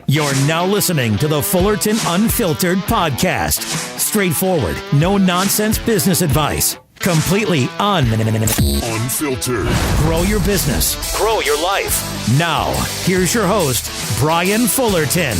You're now listening to the Fullerton Unfiltered podcast. Straightforward, no nonsense business advice. Completely unfiltered. Grow your business. Grow your life. Now, here's your host, Brian Fullerton.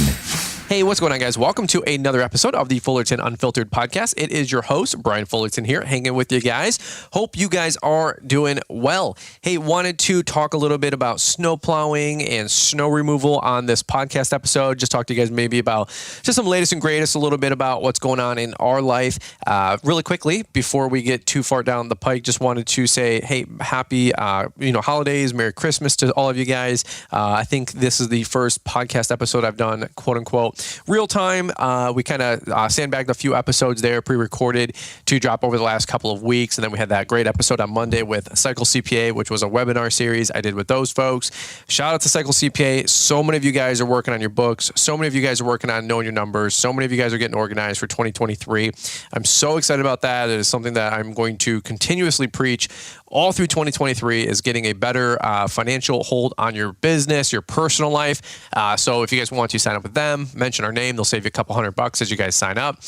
Hey, what's going on, guys? Welcome to another episode of the Fullerton Unfiltered podcast. It is your host, Brian Fullerton here, hanging with you guys. Hope you guys are doing well. Hey, wanted to talk a little bit about snow plowing and snow removal on this podcast episode. Just talk to you guys maybe about just some latest and greatest, a little bit about what's going on in our life. Really quickly, before we get too far down the pike, just wanted to say, hey, happy, holidays, Merry Christmas to all of you guys. I think this is the first podcast episode I've done, quote unquote, real time. We kind of sandbagged a few episodes there, pre-recorded to drop over the last couple of weeks. And then we had that great episode on Monday with Cycle CPA, which was a webinar series I did with those folks. Shout out to Cycle CPA. So many of you guys are working on your books. So many of you guys are working on knowing your numbers. So many of you guys are getting organized for 2023. I'm so excited about that. It is something that I'm going to continuously preach all through 2023 is getting a better financial hold on your business, your personal life. So if you guys want to sign up with them, mention our name. They'll save you a couple $100 as you guys sign up.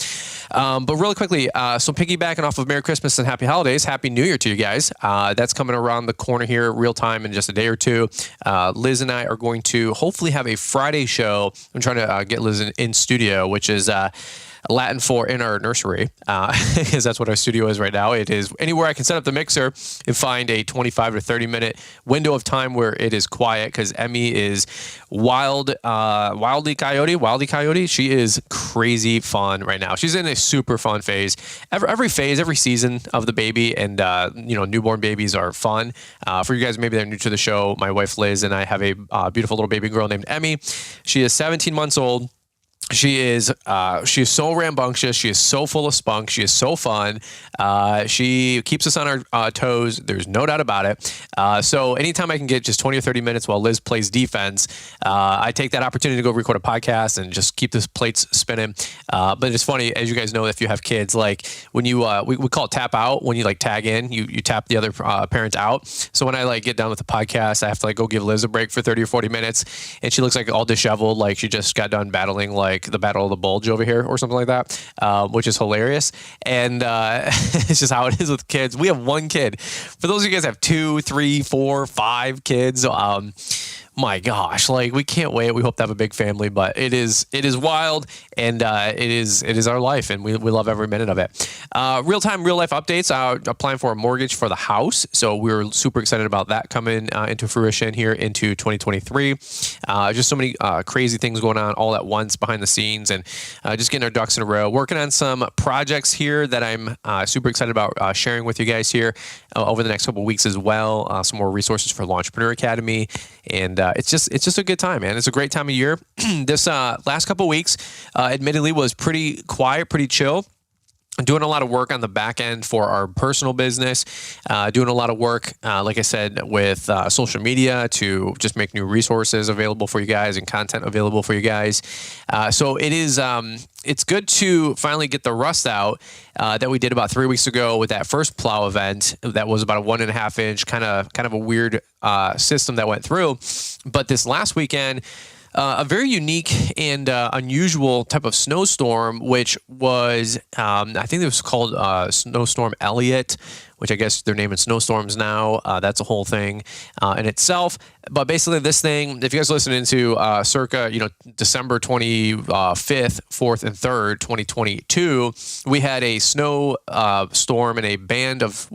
But really quickly, so piggybacking off of Merry Christmas and Happy Holidays, Happy New Year to you guys. That's coming around the corner here real time in just a day or two. Liz and I are going to hopefully have a Friday show. I'm trying to get Liz in studio, which is Latin for in our nursery, because that's what our studio is right now. It is anywhere I can set up the mixer and find a 25 to 30 minute window of time where it is quiet, because Emmy is wildly coyote. She is crazy fun right now. She's in a super fun phase. Every season of the baby, and newborn babies are fun. For you guys maybe they're new to the show, my wife Liz and I have a beautiful little baby girl named Emmy. She is 17 months old. She is so rambunctious. She is so full of spunk. She is so fun. She keeps us on our toes. There's no doubt about it. So anytime I can get just 20 or 30 minutes while Liz plays defense, I take that opportunity to go record a podcast and just keep the plates spinning. But it's funny, as you guys know, if you have kids, like when you, we call it tap out, when you like tag in, you tap the other parent out. So when I like get done with the podcast, I have to like go give Liz a break for 30 or 40 minutes. And she looks like all disheveled, like she just got done battling like the Battle of the Bulge over here or something like that, which is hilarious. And it's just how it is with kids. We have one kid. For those of you guys have 2, 3, 4, 5 kids, my gosh, like we can't wait. We hope to have a big family, but it is wild, and it is our life, and we love every minute of it. Real time, real life updates. Applying for a mortgage for the house, so we're super excited about that coming into fruition here into 2023. Just so many crazy things going on all at once behind the scenes, and just getting our ducks in a row. Working on some projects here that I'm super excited about sharing with you guys here over the next couple of weeks as well. Some more resources for Entrepreneur Academy, and it's just a good time, man. It's a great time of year. This last couple of weeks, admittedly, was pretty quiet, pretty chill. Doing a lot of work on the back end for our personal business, doing a lot of work, like I said, with social media to just make new resources available for you guys and content available for you guys. So it is, it's good to finally get the rust out that we did about 3 weeks ago with that first plow event. That was about a 1.5 inch, kind of a weird system that went through. But this last weekend, a very unique and unusual type of snowstorm, which was, I think it was called snowstorm Elliott, which I guess they're naming snowstorms now. That's a whole thing in itself. But basically this thing, if you guys listen into circa, December 25th, 4th, and 3rd, 2022, we had a snow storm and a band of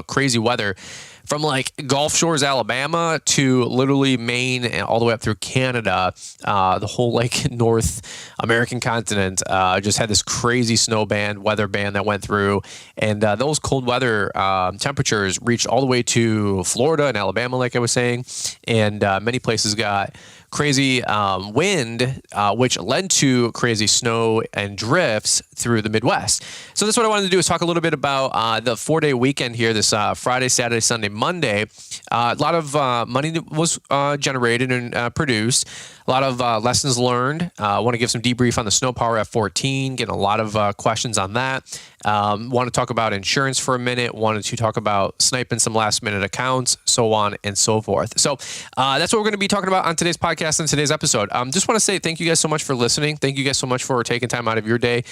crazy weather from like Gulf Shores, Alabama to literally Maine and all the way up through Canada. The whole like North American continent just had this crazy weather band that went through. And those cold weather temperatures reached all the way to Florida and Alabama, like I was saying. And many places got crazy wind, which led to crazy snow and drifts through the Midwest. So that's what I wanted to do, is talk a little bit about the 4-day weekend here, this Friday, Saturday, Sunday, Monday. A lot of money was generated and produced. A lot of lessons learned. I want to give some debrief on the SnoPower F14, getting a lot of questions on that. Want to talk about insurance for a minute, wanted to talk about sniping some last minute accounts, so on and so forth. So that's what we're going to be talking about on today's podcast and today's episode. Just want to say thank you guys so much for listening. Thank you guys so much for taking time out of your day,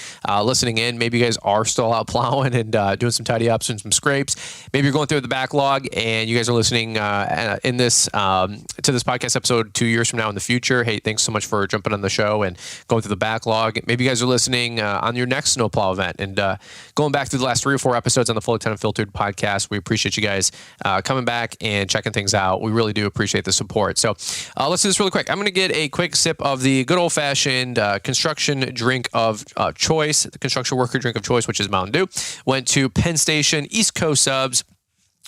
listening in. Maybe you guys are still out plowing and doing some tidy ups and some scrapes. Maybe you're going through the backlog and you guys are listening in this to this podcast episode 2 years from now in the future. Hey, thanks so much for jumping on the show and going through the backlog. Maybe you guys are listening on your next snowplow event and going back through the last 3 or 4 episodes on the Fullerton Unfiltered podcast. We appreciate you guys coming back and checking things out. We really do appreciate the support. So let's do this really quick. I'm going to get a quick sip of the good old-fashioned construction drink of choice, the construction worker drink of choice, which is Mountain Dew. Went to Penn Station, East Coast subs.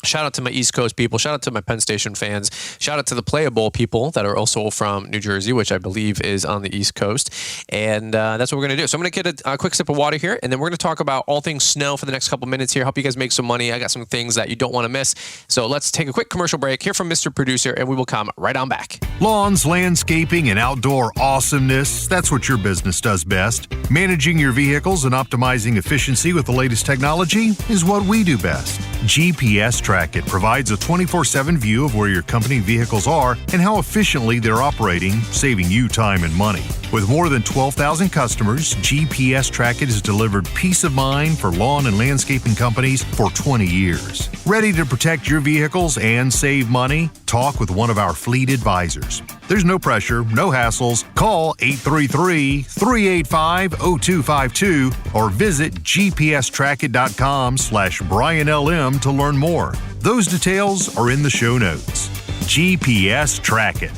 Shout out to my East Coast people. Shout out to my Penn Station fans. Shout out to the Playable people that are also from New Jersey, which I believe is on the East Coast. And that's what we're going to do. So I'm going to get a quick sip of water here, and then we're going to talk about all things snow for the next couple minutes here. Help you guys make some money. I got some things that you don't want to miss. So let's take a quick commercial break, hear from Mr. Producer, and we will come right on back. Lawns, landscaping, and outdoor awesomeness. That's what your business does best. Managing your vehicles and optimizing efficiency with the latest technology is what we do best. GPS Track It provides a 24/7 view of where your company vehicles are and how efficiently they're operating, saving you time and money. With more than 12,000 customers, GPS Track It has delivered peace of mind for lawn and landscaping companies for 20 years. Ready to protect your vehicles and save money? Talk with one of our fleet advisors. There's no pressure, no hassles. Call 833-385-0252 or visit gpstrackit.com/BrianLM to learn more. Those details are in the show notes. GPS Track It.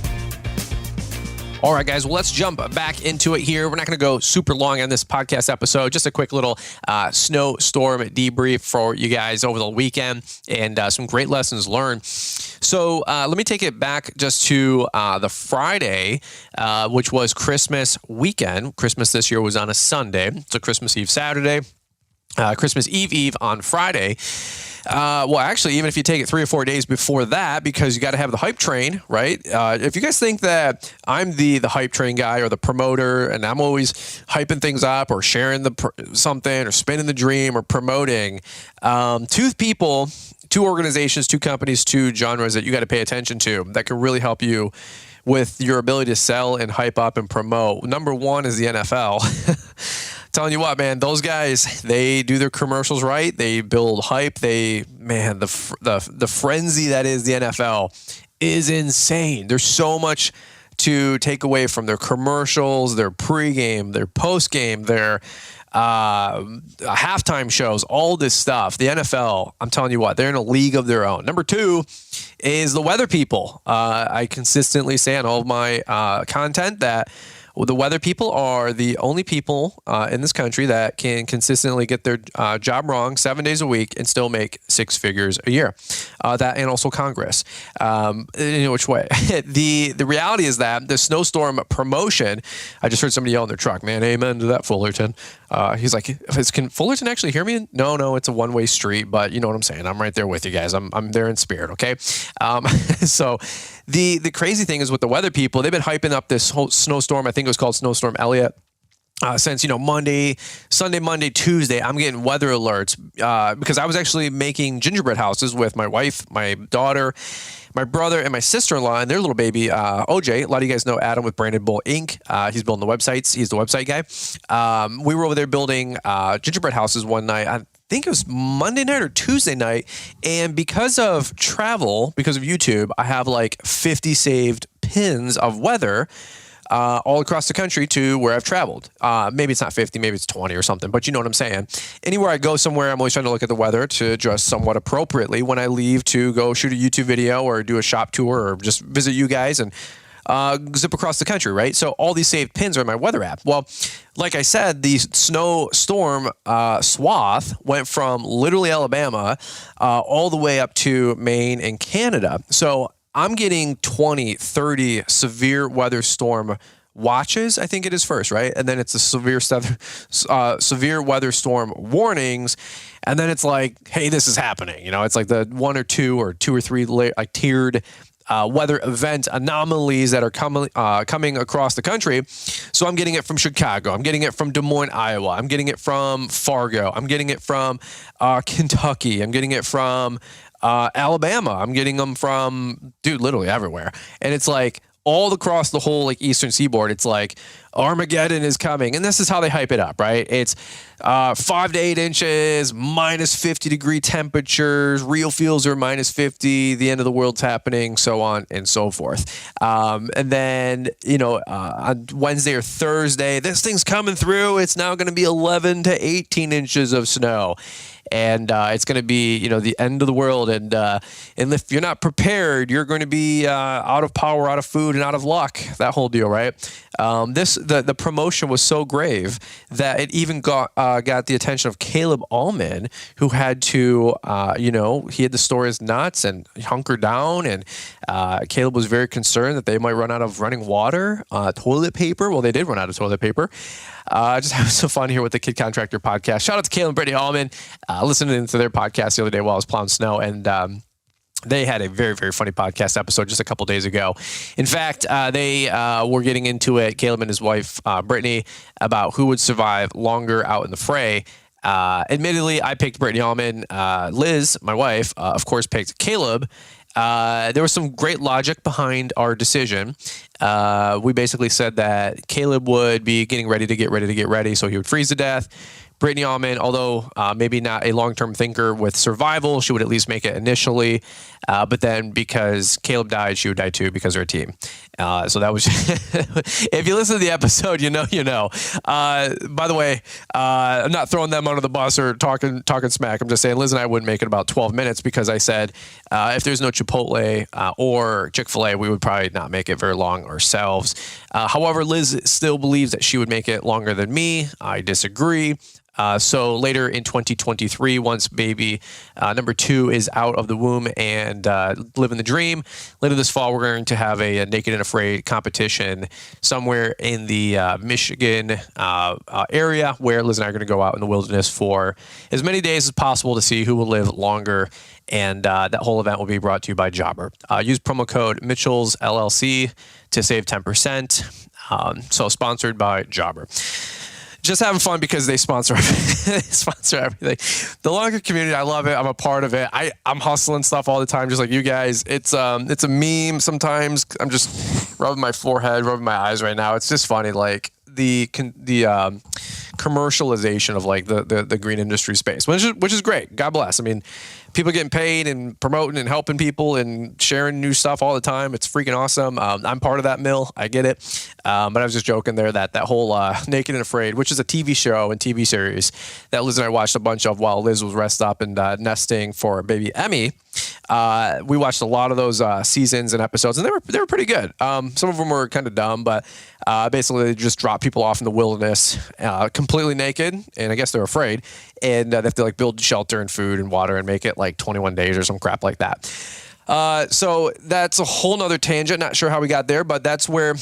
All right, guys, well, let's jump back into it here. We're not going to go super long on this podcast episode. Just a quick little snowstorm debrief for you guys over the weekend and some great lessons learned. So let me take it back just to the Friday, which was Christmas weekend. Christmas this year was on a Sunday. So Christmas Eve Saturday, Christmas Eve on Friday. Well, actually, even if you take it 3 or 4 days before that, because you got to have the hype train, right? If you guys think that I'm the hype train guy or the promoter, and I'm always hyping things up or sharing something or spinning the dream or promoting, 2 people, 2 organizations, 2 companies, 2 genres that you got to pay attention to that can really help you with your ability to sell and hype up and promote. Number 1 is the NFL. Telling you what, man, those guys, they do their commercials right. They build hype. The frenzy that is the NFL is insane. There's so much to take away from their commercials, their pregame, their postgame, their halftime shows, all this stuff. The NFL, I'm telling you what, they're in a league of their own. Number 2 is the weather people. I consistently say on all of my content that the weather people are the only people in this country that can consistently get their job wrong 7 days a week and still make 6 figures a year. That and also Congress. In which way? The reality is that the snowstorm promotion, I just heard somebody yell in their truck, man, amen to that, Fullerton. He's like, can Fullerton actually hear me? No, it's a one-way street, but you know what I'm saying. I'm right there with you guys. I'm there in spirit, okay? So the crazy thing is with the weather people, they've been hyping up this whole snowstorm. I think it was called Snowstorm Elliott. Since, Sunday, Monday, Tuesday, I'm getting weather alerts because I was actually making gingerbread houses with my wife, my daughter, my brother, and my sister-in-law and their little baby, OJ. A lot of you guys know Adam with Branded Bull Inc. He's building the websites. He's the website guy. We were over there building gingerbread houses one night. I think it was Monday night or Tuesday night. And because of travel, because of YouTube, I have like 50 saved pins of weather all across the country to where I've traveled. Maybe it's not 50, maybe it's 20 or something, but you know what I'm saying. Anywhere I go somewhere, I'm always trying to look at the weather to adjust somewhat appropriately when I leave to go shoot a YouTube video or do a shop tour or just visit you guys and zip across the country, right? So all these saved pins are in my weather app. Well, like I said, the snowstorm swath went from literally Alabama all the way up to Maine and Canada. So I'm getting 20, 30 severe weather storm watches, I think it is first, right? And then it's the severe weather storm warnings. And then it's like, hey, this is happening. It's like the 1 or 2 or 2 or 3 tiered weather event anomalies that are coming across the country. So I'm getting it from Chicago. I'm getting it from Des Moines, Iowa. I'm getting it from Fargo. I'm getting it from Kentucky. I'm getting it from Alabama. I'm getting them from, literally everywhere. And it's like all across the whole like eastern seaboard. It's like Armageddon is coming. And this is how they hype it up, right? It's 5 to 8 inches, minus 50 degree temperatures, real feels are minus 50, the end of the world's happening, so on and so forth. And then, on Wednesday or Thursday, this thing's coming through. It's now going to be 11 to 18 inches of snow. And it's going to be, the end of the world. And if you're not prepared, you're going to be out of power, out of food, and out of luck. That whole deal, right? The promotion was so grave that it even got the attention of Caleb Allman, who had to, he had to store his nuts and hunker down. And Caleb was very concerned that they might run out of running water, toilet paper. Well, they did run out of toilet paper. Just having some fun here with the Kid Contractor podcast. Shout out to Caleb and Brittany Allman. Listening to their podcast the other day while I was plowing snow, and they had a very, very funny podcast episode just a couple days ago. In fact, they were getting into it, Caleb and his wife, Brittany, about who would survive longer out in the fray. Admittedly, I picked Brittany Allman. Liz, my wife, of course, picked Caleb. There was some great logic behind our decision. We basically said that Caleb would be getting ready to get ready, so he would freeze to death. Brittany Allman, although maybe not a long-term thinker with survival, she would at least make it initially. But then because Caleb died, she would die too because they're a team. So that was, if you listen to the episode, you know. By the way, I'm not throwing them under the bus or talking smack. I'm just saying Liz and I wouldn't make it about 12 minutes because I said if there's no Chipotle or Chick-fil-A, we would probably not make it very long ourselves. However, Liz still believes that she would make it longer than me. I disagree. So later in 2023, once baby number 2 is out of the womb and living the dream, later this fall, we're going to have a Naked and Afraid competition somewhere in the Michigan area where Liz and I are going to go out in the wilderness for as many days as possible to see who will live longer. And that whole event will be brought to you by Jobber. Use promo code Mitchell's LLC to save 10%. So sponsored by Jobber. Just having fun because they sponsor everything. The longer community, I love it. I'm a part of it. I'm hustling stuff all the time, just like you guys. It's a meme sometimes. I'm just rubbing my forehead, rubbing my eyes right now. It's just funny, like the commercialization of like the green industry space, which is great. God bless. I mean, people getting paid and promoting and helping people and sharing new stuff all the time. It's freaking awesome. I'm part of that mill. I get it. But I was just joking there that whole Naked and Afraid, which is a TV show and TV series that Liz and I watched a bunch of while Liz was rest up and nesting for baby Emmy. We watched a lot of those seasons and episodes, and they were pretty good. Some of them were kind of dumb, but basically they just drop people off in the wilderness completely naked, and I guess they're afraid, and they have to like build shelter and food and water and make it like 21 days or some crap like that. So that's a whole nother tangent. Not sure how we got there, but that's where,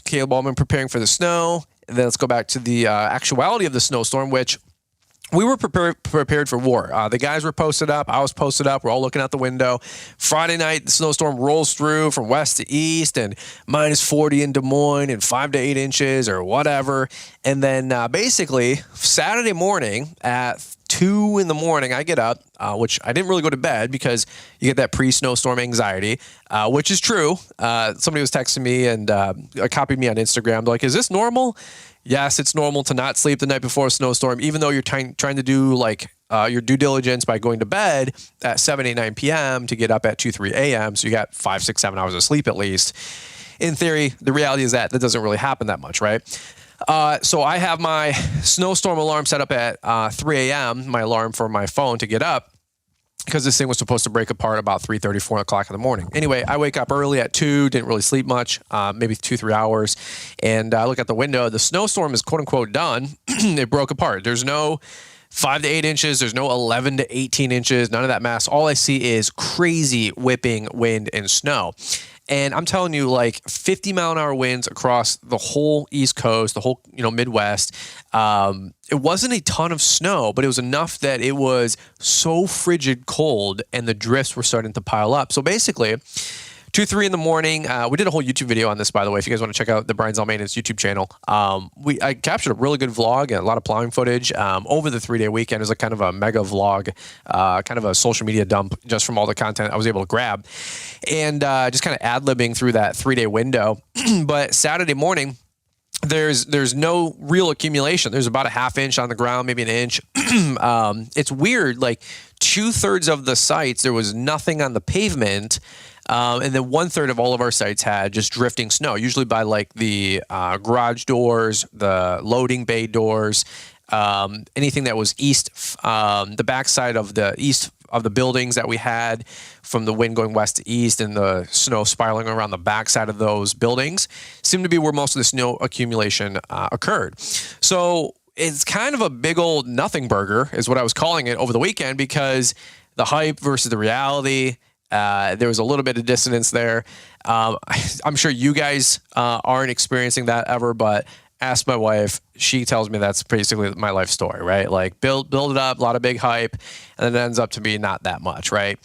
Caleb Allman preparing for the snow. And then let's go back to the actuality of the snowstorm, which we were prepared for war. The guys were posted up. I was posted up. We're all looking out the window. Friday night, the snowstorm rolls through from west to east and minus 40 in Des Moines and 5 to 8 inches or whatever. And then basically Saturday morning at 2 in the morning, I get up, which I didn't really go to bed because you get that pre-snowstorm anxiety, which is true. Somebody was texting me and copied me on Instagram. They're like, is this normal? Yes, it's normal to not sleep the night before a snowstorm, even though you're trying to do like your due diligence by going to bed at 7, 8, 9 p.m. to get up at 2, 3 a.m. So you got 5, 6, 7 hours of sleep at least. In theory, the reality is that doesn't really happen that much, right? So I have my snowstorm alarm set up at 3 a.m., my alarm for my phone to get up, because this thing was supposed to break apart about 3:30, 4 o'clock in the morning. Anyway, I wake up early at 2, didn't really sleep much, maybe 2, 3 hours, and I look at the window. The snowstorm is quote-unquote done. It broke apart. There's no 5 to 8 inches. There's no 11 to 18 inches. None of that mass. All I see is crazy whipping wind and snow. And I'm telling you, like 50-mile-an-hour winds across the whole East Coast, the whole Midwest. It wasn't a ton of snow, but it was enough that it was so frigid cold, and the drifts were starting to pile up. So basically, 2, 3 in the morning. We did a whole YouTube video on this, by the way, if you guys want to check out the Brian Zell Maintenance YouTube channel. I captured a really good vlog and a lot of plowing footage over the 3-day weekend. It was like kind of a mega vlog, kind of a social media dump just from all the content I was able to grab. And just kind of ad-libbing through that 3-day window. But Saturday morning, there's no real accumulation. There's about a ½ inch on the ground, maybe an inch. It's weird, like 2/3 of the sites, there was nothing on the pavement. And then 1/3 of all of our sites had just drifting snow, usually by like the garage doors, the loading bay doors, anything that was east, the backside of the east of the buildings that we had from the wind going west to east and the snow spiraling around the backside of those buildings seemed to be where most of the snow accumulation occurred. So it's kind of a big old nothing burger is what I was calling it over the weekend, because the hype versus the reality, there was a little bit of dissonance there. I'm sure you guys aren't experiencing that ever, but ask my wife. She tells me that's basically my life story, right? Like build it up, a lot of big hype, and then it ends up to be not that much, right?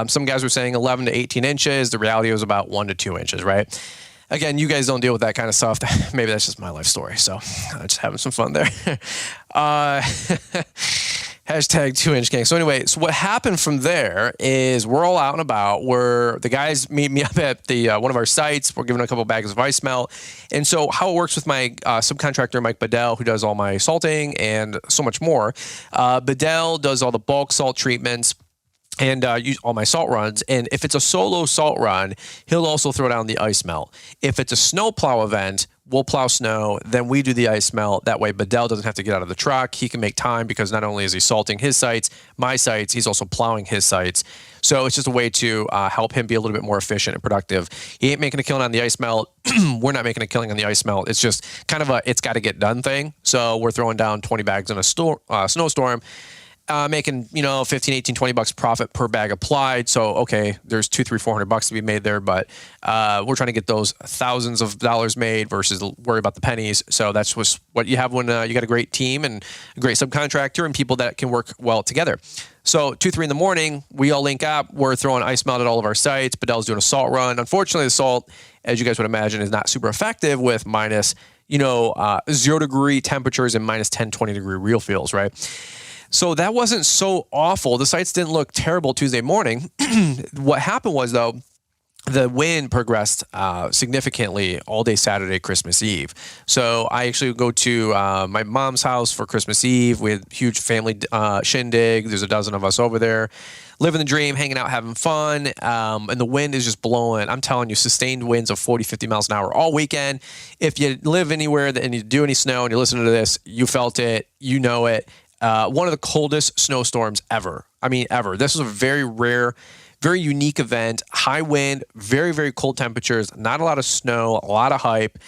Some guys were saying 11 to 18 inches. The reality was about 1 to 2 inches, right? Again, you guys don't deal with that kind of stuff. Maybe that's just my life story. So just having some fun there. Hashtag 2-inch gang. So anyway, so what happened from there is we're all out and about. The guys meet me up at the one of our sites. We're giving a couple bags of ice melt. And so how it works with my subcontractor, Mike Bedell, who does all my salting and so much more. Bedell does all the bulk salt treatments and use all my salt runs. And if it's a solo salt run, he'll also throw down the ice melt. If it's a snow plow event, we'll plow snow, then we do the ice melt. That way Bedell doesn't have to get out of the truck. He can make time because not only is he salting his sites, my sites, he's also plowing his sites. So it's just a way to help him be a little bit more efficient and productive. He ain't making a killing on the ice melt. We're not making a killing on the ice melt. It's just kind of it's got to get done thing. So we're throwing down 20 bags in a snowstorm. Making, $15, $18, $20 profit per bag applied. So, okay, there's $200, $300, $400 to be made there, but we're trying to get those thousands of dollars made versus worry about the pennies. So that's what you have when you got a great team and a great subcontractor and people that can work well together. So 2, 3 in the morning, we all link up. We're throwing ice melt at all of our sites. Bedell's doing a salt run. Unfortunately, the salt, as you guys would imagine, is not super effective with minus, 0 degree temperatures and minus 10, 20 degree real feels, right? So that wasn't so awful. The sites didn't look terrible Tuesday morning. What happened was, though, the wind progressed significantly all day Saturday, Christmas Eve. So I actually go to my mom's house for Christmas Eve. We had huge family shindig. There's a dozen of us over there, living the dream, hanging out, having fun. And the wind is just blowing. I'm telling you, sustained winds of 40, 50 miles an hour all weekend. If you live anywhere and you do any snow and you're listening to this, you felt it, you know it. One of the coldest snowstorms ever. I mean, ever. This was a very rare, very unique event. High wind, very, very cold temperatures, not a lot of snow, a lot of hype.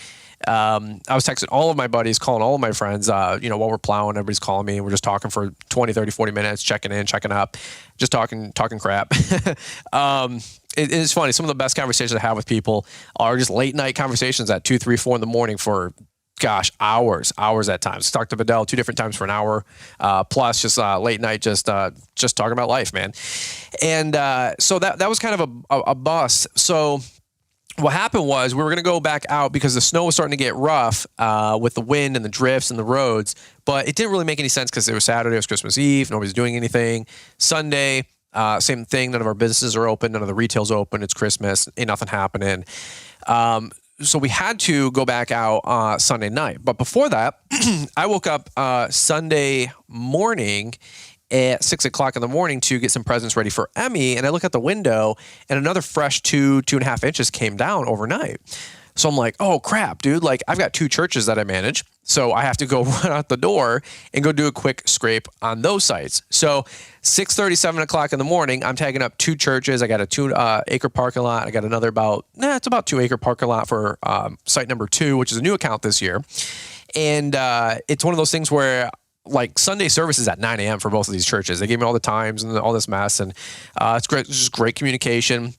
I was texting all of my buddies, calling all of my friends, while we're plowing, everybody's calling me. We're just talking for 20, 30, 40 minutes, checking in, checking up, just talking crap. It's funny. Some of the best conversations I have with people are just late night conversations at 2, 3, 4 in the morning for hours at times. Talked to Bedell 2 different times for an hour, plus just late night, just talking about life, man. And so that was kind of a bust. So what happened was we were going to go back out because the snow was starting to get rough with the wind and the drifts and the roads, but it didn't really make any sense because it was Saturday, it was Christmas Eve, nobody's doing anything. Sunday, same thing, none of our businesses are open, none of the retail's open, it's Christmas, ain't nothing happening. So we had to go back out Sunday night. But before that, I woke up Sunday morning at 6 o'clock in the morning to get some presents ready for Emmy. And I look out the window and another fresh 2.5 inches came down overnight. So I'm like, oh crap, dude. Like I've got 2 churches that I manage. So I have to go run out the door and go do a quick scrape on those sites. So 6:30, 7 o'clock in the morning, I'm tagging up 2 churches. I got a 2-acre parking lot. I got another it's about 2-acre parking lot for site number 2, which is a new account this year. And it's one of those things where like Sunday service is at 9 a.m. for both of these churches. They gave me all the times and all this mess. And it's great. It's just great communication.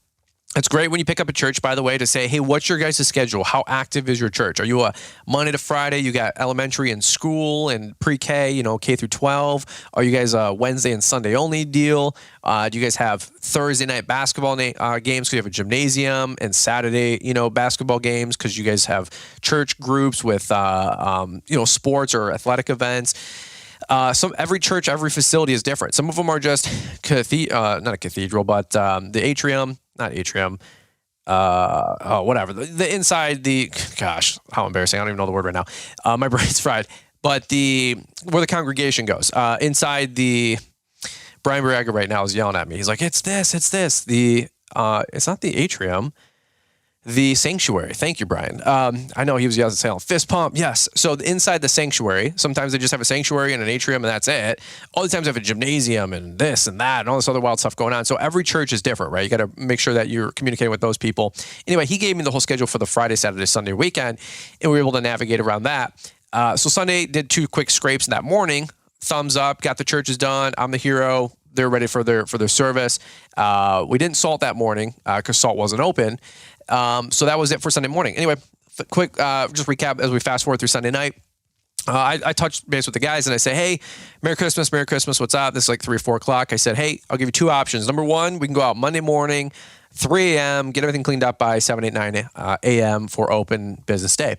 It's great when you pick up a church, by the way, to say, hey, what's your guys' schedule? How active is your church? Are you a Monday to Friday? You got elementary and school and pre-K, K through 12? Are you guys a Wednesday and Sunday only deal? Do you guys have Thursday night basketball games because you have a gymnasium, and Saturday, basketball games because you guys have church groups with, sports or athletic events? Every church, every facility is different. Some of them are just not a cathedral, but the atrium. Not atrium. Whatever. The inside, gosh, how embarrassing. I don't even know the word right now. My brain's fried. But where the congregation goes. Inside Brian Barraga right now is yelling at me. He's like, it's this. It's not the atrium. The sanctuary. Thank you, Brian. I know he was yelling fist pump. Yes. So inside the sanctuary, sometimes they just have a sanctuary and an atrium and that's it. All the times they have a gymnasium and this and that and all this other wild stuff going on. So every church is different, right? You got to make sure that you're communicating with those people. Anyway, he gave me the whole schedule for the Friday, Saturday, Sunday weekend, and we were able to navigate around that. So Sunday did 2 quick scrapes in that morning. Thumbs up, got the churches done. I'm the hero. They're ready for their service. We didn't salt that morning because salt wasn't open. So that was it for Sunday morning. Anyway, quick, just recap as we fast forward through Sunday night. I touched base with the guys and I say, hey, Merry Christmas, what's up? This is like 3 or 4 o'clock. I said, hey, I'll give you 2 options. Number 1, we can go out Monday morning, 3 a.m., get everything cleaned up by 7, 8, 9 a.m. for open business day.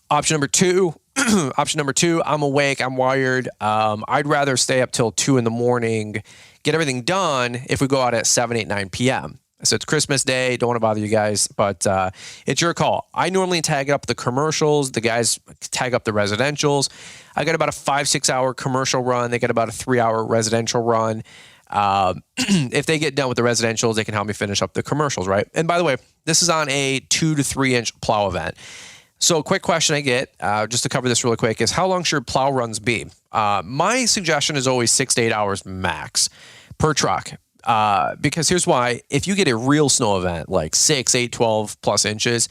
Option number two, I'm awake, I'm wired. I'd rather stay up till 2 in the morning, get everything done if we go out at 7, 8, 9 p.m. So it's Christmas Day. Don't want to bother you guys, but it's your call. I normally tag up the commercials. The guys tag up the residentials. I got about a 5-6 hour commercial run. They got about a 3-hour residential run. If they get done with the residentials, they can help me finish up the commercials, right? And by the way, this is on a 2 to 3 inch plow event. So a quick question I get, just to cover this really quick, is how long should plow runs be? My suggestion is always 6 to 8 hours max per truck. Because here's why. If you get a real snow event, like 6, 8, 12 plus inches,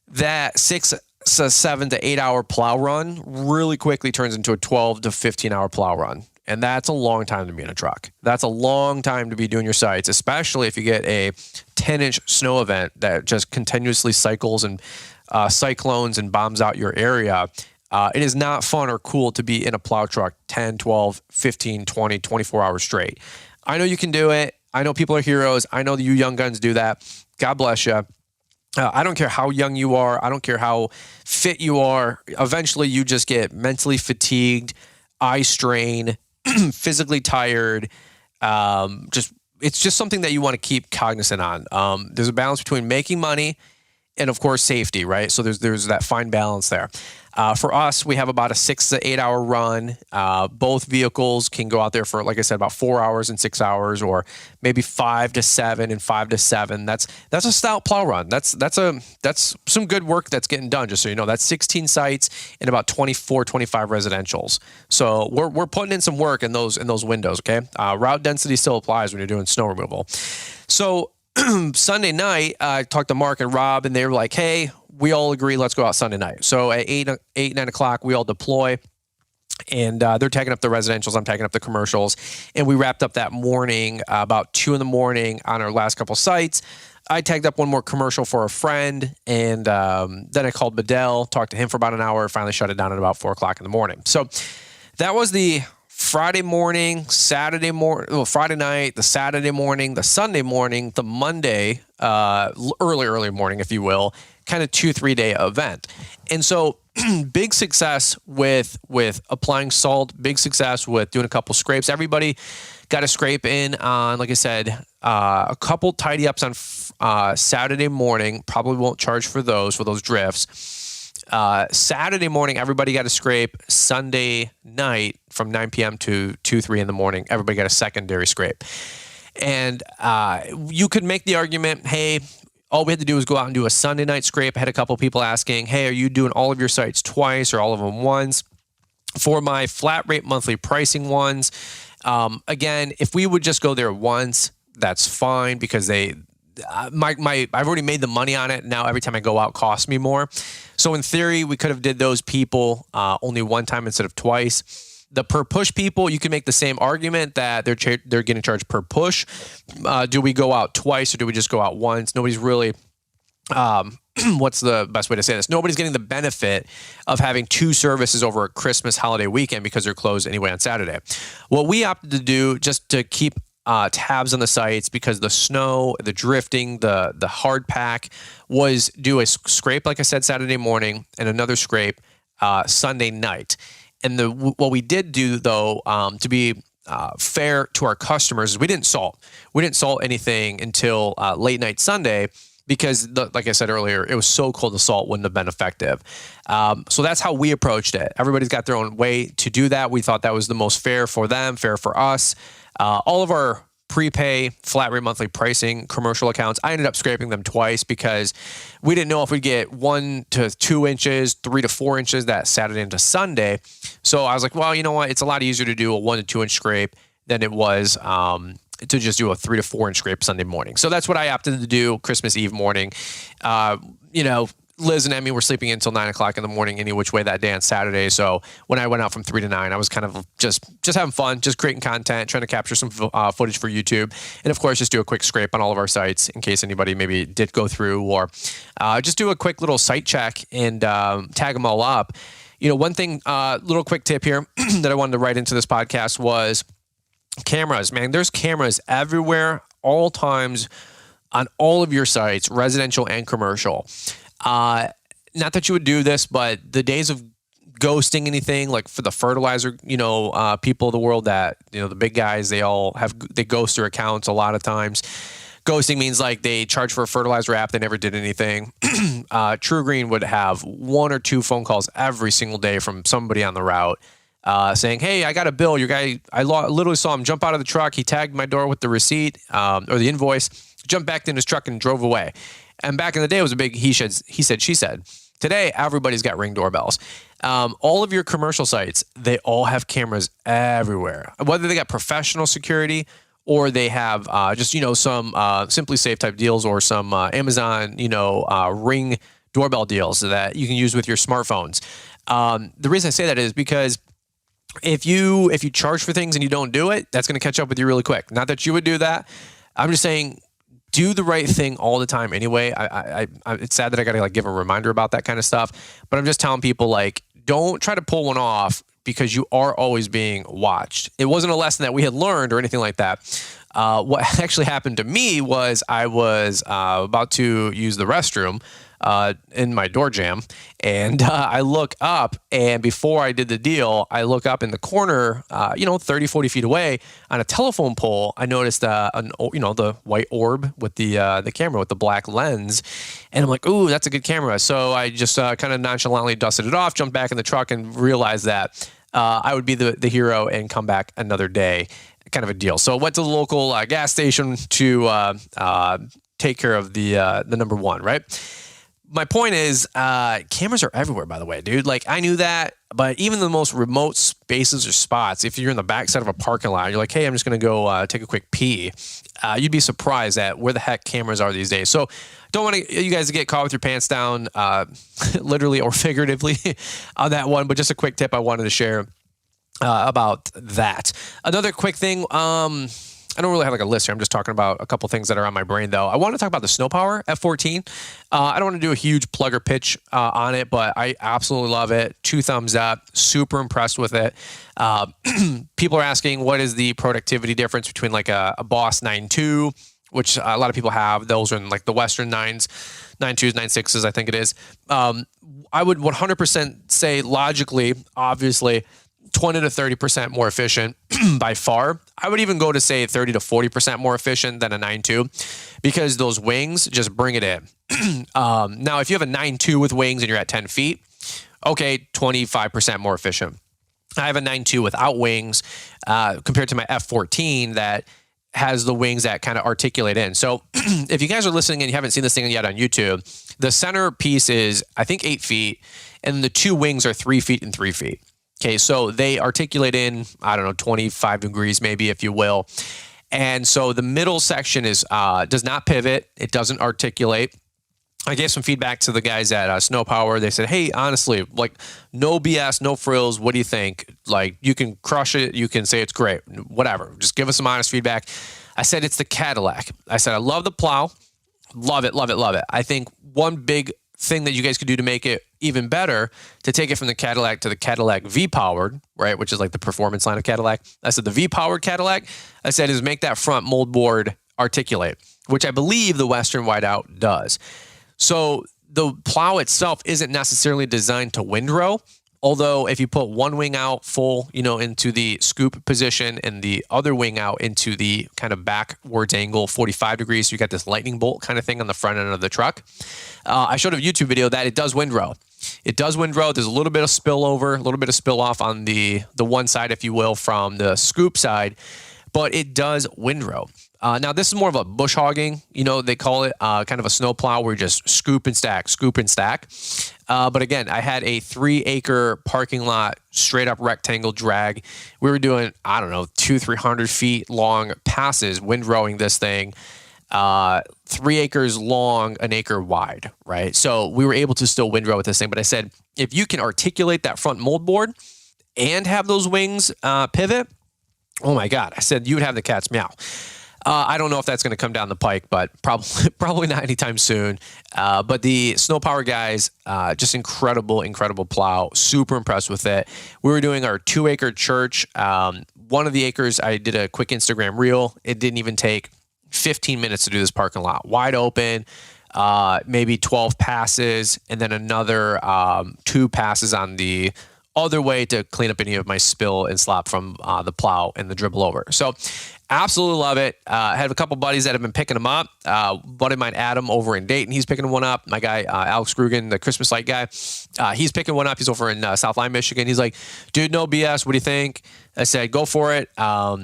that 6 to 7 to 8 hour plow run really quickly turns into a 12 to 15 hour plow run. And that's a long time to be in a truck. That's a long time to be doing your sites, especially if you get a 10-inch snow event that just continuously cycles and cyclones and bombs out your area. It is not fun or cool to be in a plow truck 10, 12, 15, 20, 24 hours straight. I know you can do it. I know people are heroes. I know that you young guns do that. God bless you. I don't care how young you are. I don't care how fit you are. Eventually, you just get mentally fatigued, eye strain, physically tired. It's just something that you want to keep cognizant on. There's a balance between making money and, of course, safety, right? So there's that fine balance there. For us, we have about a 6 to 8 hour run. Both vehicles can go out there for, like I said, about 4 hours and 6 hours, or maybe 5 to 7 and 5 to 7. That's a stout plow run. That's some good work that's getting done. Just so you know, that's 16 sites and about 24, 25 residentials. So we're putting in some work in those windows. Okay, route density still applies when you're doing snow removal. So Sunday night, I talked to Mark and Rob, and they were like, hey, we all agree, let's go out Sunday night. So at 8, 9 o'clock, we all deploy, and they're tagging up the residentials. I'm tagging up the commercials. And we wrapped up that morning, about 2 in the morning on our last couple sites. I tagged up one more commercial for a friend, and then I called Bedell, talked to him for about an hour, finally shut it down at about 4 o'clock in the morning. So that was the Friday morning, Friday night, the Saturday morning, the Sunday morning, the Monday, early morning, if you will, kind of 2-3 day event. And so big success with applying salt, big success with doing a couple scrapes. Everybody got a scrape in on, like I said, a couple tidy ups on Saturday morning. Probably won't charge for those drifts. Saturday morning, everybody got a scrape. Sunday night from 9 p.m. to 2, 3 in the morning, everybody got a secondary scrape. And you could make the argument, hey, all we had to do was go out and do a Sunday night scrape. I had a couple people asking, hey, are you doing all of your sites twice or all of them once? For my flat rate monthly pricing ones, again, if we would just go there once, that's fine, because I've already made the money on it. Now every time I go out costs me more. So in theory, we could have did those people only one time instead of twice. The per push people, you can make the same argument that they're getting charged per push. Do we go out twice or do we just go out once? Nobody's really, what's the best way to say this? Nobody's getting the benefit of having two services over a Christmas holiday weekend because they're closed anyway on Saturday. What we opted to do, just to keep tabs on the sites, because the snow, the drifting, the hard pack, was do a scrape, like I said, Saturday morning, and another scrape Sunday night. And what we did do, though, to be fair to our customers, is we didn't salt. We didn't salt anything until late night Sunday, because, like I said earlier, it was so cold the salt wouldn't have been effective. So that's how we approached it. Everybody's got their own way to do that. We thought that was the most fair for them, fair for us. All of our prepay, flat rate monthly pricing commercial accounts, I ended up scraping them twice because we didn't know if we'd get 1 to 2 inches, 3 to 4 inches that Saturday into Sunday. So I was like, well, you know what? It's a lot easier to do a 1 to 2 inch scrape than it was to just do a 3 to 4 inch scrape Sunday morning. So that's what I opted to do Christmas Eve morning. Liz and Emmy were sleeping until 9 o'clock in the morning any which way that day on Saturday. So when I went out from 3 to 9, I was kind of just having fun, just creating content, trying to capture some footage for YouTube. And of course, just do a quick scrape on all of our sites in case anybody maybe did go through, or just do a quick little site check and tag them all up. One thing, little quick tip here that I wanted to write into this podcast was cameras. Man, there's cameras everywhere, all times, on all of your sites, residential and commercial. Not that you would do this, but the days of ghosting anything, like for the fertilizer, people of the world that, the big guys, they ghost their accounts a lot of times. Ghosting means like they charge for a fertilizer app, they never did anything. True Green would have 1 or 2 phone calls every single day from somebody on the route saying, hey, I got a bill. Your guy, I literally saw him jump out of the truck. He tagged my door with the receipt or the invoice, jumped back in his truck and drove away. And back in the day, it was a big he said, she said. Today, everybody's got Ring doorbells. All of your commercial sites, they all have cameras everywhere. Whether they got professional security or they have some Simply Safe type deals or some Amazon, Ring doorbell deals that you can use with your smartphones. The reason I say that is because if you charge for things and you don't do it, that's going to catch up with you really quick. Not that you would do that. I'm just saying, do the right thing all the time anyway. It's sad that I got to give a reminder about that kind of stuff, but I'm just telling people, don't try to pull one off because you are always being watched. It wasn't a lesson that we had learned or anything like that. What actually happened to me was I was about to use the restroom in my door jam, and I look up, and before I did the deal, I look up in the corner, 30, 40 feet away on a telephone pole. I noticed the white orb with the camera with the black lens, and I'm like, ooh, that's a good camera. So I just kind of nonchalantly dusted it off, jumped back in the truck, and realized that I would be the hero and come back another day, kind of a deal. So I went to the local gas station to take care of the number one, right? My point is, cameras are everywhere, by the way, dude. I knew that, but even the most remote spaces or spots, if you're in the backside of a parking lot, you're like, hey, I'm just going to go take a quick pee. You'd be surprised at where the heck cameras are these days. So don't want you guys to get caught with your pants down, literally or figuratively on that one. But just a quick tip I wanted to share about that. Another quick thing, I don't really have a list here. I'm just talking about a couple things that are on my brain, though. I want to talk about the SnoPower F14. I don't want to do a huge plug or pitch on it, but I absolutely love it. 2 thumbs up. Super impressed with it. People are asking, what is the productivity difference between a Boss 9.2, which a lot of people have. Those are in the Western 9s, 9.2s, 9.6s, I think it is. I would 100% say logically, obviously, 20 to 30% more efficient by far. I would even go to say 30 to 40% more efficient than a 9.2 because those wings just bring it in. Now, if you have a 9.2 with wings and you're at 10 feet, okay, 25% more efficient. I have a 9.2 without wings compared to my F14 that has the wings that kind of articulate in. So if you guys are listening and you haven't seen this thing yet on YouTube, the center piece is, I think, 8 feet, and the 2 wings are 3 feet and 3 feet. Okay, so they articulate in, 25 degrees maybe, if you will. And so the middle section is does not pivot. It doesn't articulate. I gave some feedback to the guys at SnoPower. They said, hey, honestly, like, no BS, no frills. What do you think? Like, you can crush it. You can say it's great. Whatever. Just give us some honest feedback. I said, it's the Cadillac. I said, I love the plow. Love it, love it, love it. I think one big thing that you guys could do to make it even better, to take it from the Cadillac to the Cadillac V-powered, right, which is like the performance line of Cadillac. I said the V-powered Cadillac, I said, is make that front mold board articulate, which I believe the Western Whiteout does. So the plow itself isn't necessarily designed to windrow, although if you put one wing out full, into the scoop position and the other wing out into the kind of backwards angle, 45 degrees, so you got this lightning bolt kind of thing on the front end of the truck. I showed a YouTube video that it does windrow. It does windrow. There's a little bit of spillover, a little bit of spill off on the one side, if you will, from the scoop side, but it does windrow. Now, this is more of a bush hogging, they call it kind of a snow plow where you just scoop and stack. But again, I had a 3-acre parking lot, straight up rectangle drag. We were doing, 200-300 feet long passes, windrowing this thing, 3 acres long, 1 acre wide, right? So we were able to still windrow with this thing. But I said, if you can articulate that front mold board and have those wings pivot, oh my God, I said, you would have the cat's meow. I don't know if that's going to come down the pike, but probably not anytime soon. But the SnoPower guys, just incredible plow. Super impressed with it. We were doing our 2-acre church. One of the acres, I did a quick Instagram reel. It didn't even take 15 minutes to do this parking lot. Wide open, maybe 12 passes, and then another 2 passes on the other way to clean up any of my spill and slop from the plow and the dribble over. So absolutely love it. I have a couple buddies that have been picking them up. Buddy of mine, Adam, over in Dayton, he's picking one up. My guy, Alex Grugan, the Christmas light guy, he's picking one up. He's over in South Line, Michigan. He's like, dude, no BS. What do you think? I said, go for it.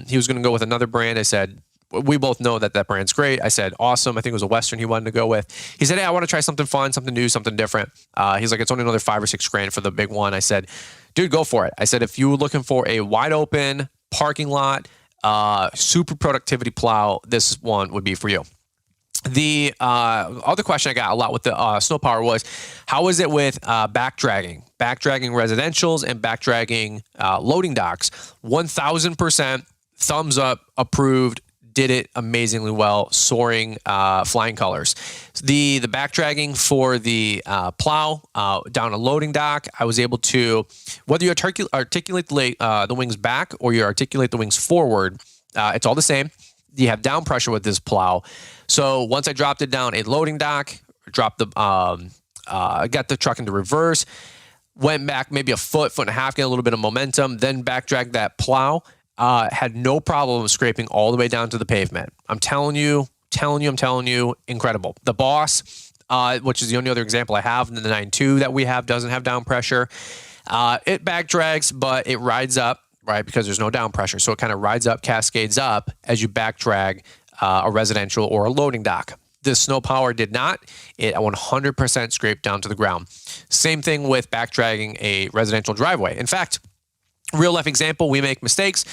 He was going to go with another brand. I said, we both know that brand's great. I said, awesome. I think it was a Western he wanted to go with. He said, hey, I want to try something fun, something new, something different. He's like, it's only another $5 or $6 for the big one. I said, dude, go for it. I said, if you were looking for a wide open parking lot, super productivity plow, this one would be for you. The other question I got a lot with the SnoPower was, how is it with backdragging residentials and backdragging loading docks? 1000% thumbs up, approved. Did it amazingly well, soaring, flying colors. The backdragging for the plow down a loading dock, I was able to, whether you articulate the wings back or you articulate the wings forward, it's all the same. You have down pressure with this plow. So once I dropped it down a loading dock, got the truck into reverse, went back maybe a foot and a half, get a little bit of momentum, then backdragged that plow. Had no problem scraping all the way down to the pavement. I'm telling you, incredible. The Boss, which is the only other example I have, in the 9.2 that we have, doesn't have down pressure. It backdrags, but it rides up, right, because there's no down pressure. So it kind of rides up, cascades up as you backdrag a residential or a loading dock. The SnoPower did not. It 100% scraped down to the ground. Same thing with backdragging a residential driveway. In fact, real life example, we make mistakes.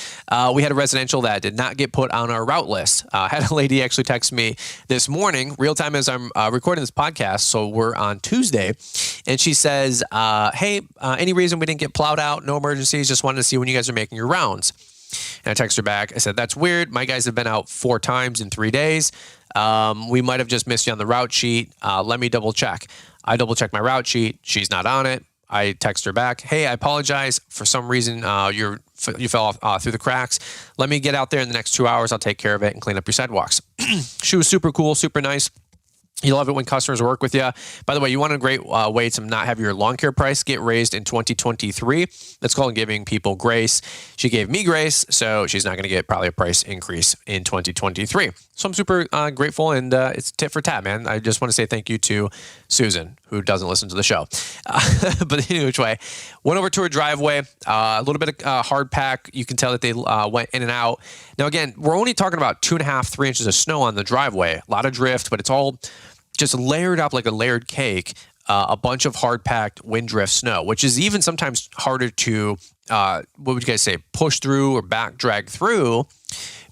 We had a residential that did not get put on our route list. Had a lady actually text me this morning, real time as I'm recording this podcast. So we're on Tuesday. And she says, hey, any reason we didn't get plowed out? No emergencies. Just wanted to see when you guys are making your rounds. And I text her back. I said, that's weird. My guys have been out 4 times in 3 days. We might have just missed you on the route sheet. Let me double check. I double check my route sheet. She's not on it. I text her back, hey, I apologize. For some reason, you fell off through the cracks. Let me get out there in the next 2 hours. I'll take care of it and clean up your sidewalks. She was super cool, super nice. You love it when customers work with you. By the way, you want a great way to not have your lawn care price get raised in 2023. That's called giving people grace. She gave me grace, so she's not going to get probably a price increase in 2023. So I'm super grateful, and it's tit for tat, man. I just want to say thank you to Susan, who doesn't listen to the show. But anyway, which way? Went over to her driveway, a little bit of hard pack. You can tell that they went in and out. Now, again, we're only talking about 2.5, 3 inches of snow on the driveway. A lot of drift, but it's all just layered up like a layered cake, a bunch of hard-packed wind drift snow, which is even sometimes harder to, what would you guys say, push through or back drag through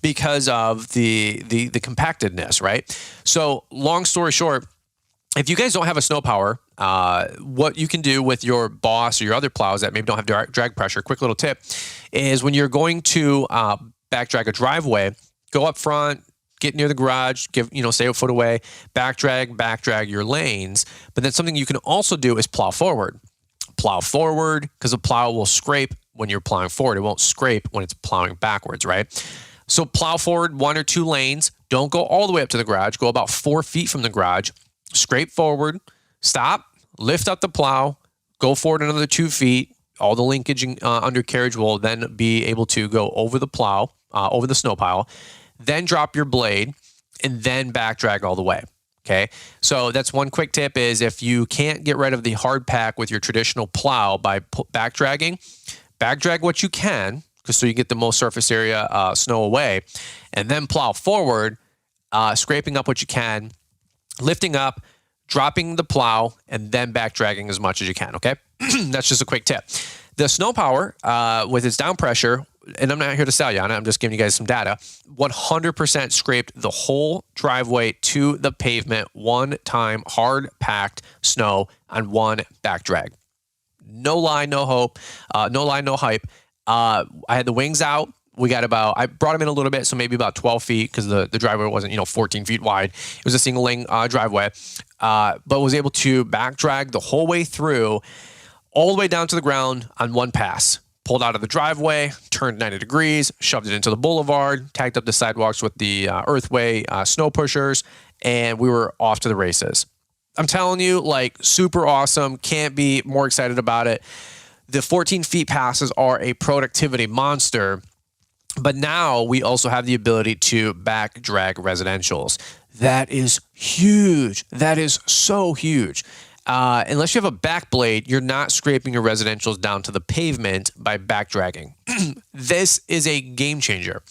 because of the compactedness, right? So long story short, if you guys don't have a SnoPower, what you can do with your Boss or your other plows that maybe don't have drag pressure, quick little tip, is when you're going to back drag a driveway, go up front, get near the garage, stay a foot away, back drag your lanes. But then something you can also do is plow forward. Plow forward, because the plow will scrape when you're plowing forward. It won't scrape when it's plowing backwards, right? So plow forward 1 or 2 lanes. Don't go all the way up to the garage. Go about 4 feet from the garage. Scrape forward, stop, lift up the plow, go forward another 2 feet. All the linkage and undercarriage will then be able to go over the plow, over the snow pile. Then drop your blade and then back drag all the way. Okay. So that's one quick tip is if you can't get rid of the hard pack with your traditional plow by back dragging, back drag what you can, so you get the most surface area snow away, and then plow forward, scraping up what you can, lifting up, dropping the plow, and then back dragging as much as you can, okay? That's just a quick tip. The SnoPower, with its down pressure, and I'm not here to sell you on it, I'm just giving you guys some data, 100% scraped the whole driveway to the pavement, one time, hard packed snow on one back drag. No lie, no hope, no lie, no hype. I had the wings out. I brought them in a little bit, so maybe about 12 feet because the driveway wasn't, 14 feet wide. It was a single lane driveway, but was able to back drag the whole way through, all the way down to the ground on one pass. Pulled out of the driveway, turned 90 degrees, shoved it into the boulevard, tagged up the sidewalks with the Earthway snow pushers, and we were off to the races. I'm telling you, super awesome. Can't be more excited about it. The 14 feet passes are a productivity monster. But now we also have the ability to back drag residentials. That is huge. That is so huge. Unless you have a back blade, you're not scraping your residentials down to the pavement by back dragging. This is a game changer.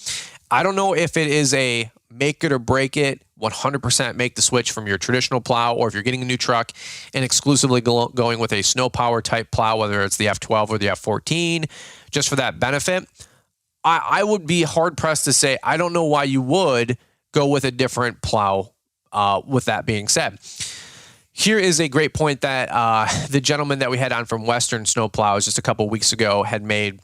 I don't know if it is a make it or break it, 100% make the switch from your traditional plow, or if you're getting a new truck and exclusively going with a SnoPower type plow, whether it's the F12 or the F14, just for that benefit. I would be hard pressed to say, I don't know why you would go with a different plow, with that being said. Here is a great point that the gentleman that we had on from Western Snow Plows just a couple weeks ago had made.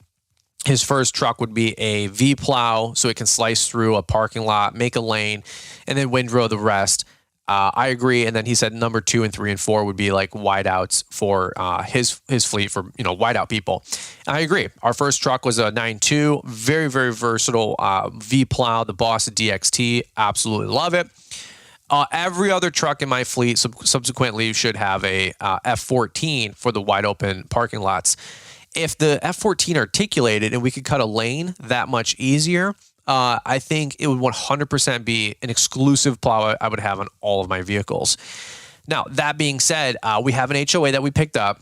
His first truck would be a V plow, so it can slice through a parking lot, make a lane, and then windrow the rest. I agree. And then he said number 2 and 3 and 4 would be like wideouts for his fleet for, wideout people. And I agree. Our first truck was a 9.2, very, very versatile V plow, the Boss DXT. Absolutely love it. Every other truck in my fleet subsequently should have a F14 for the wide open parking lots. If the F14 articulated and we could cut a lane that much easier, I think it would 100% be an exclusive plow I would have on all of my vehicles. Now, that being said, we have an HOA that we picked up,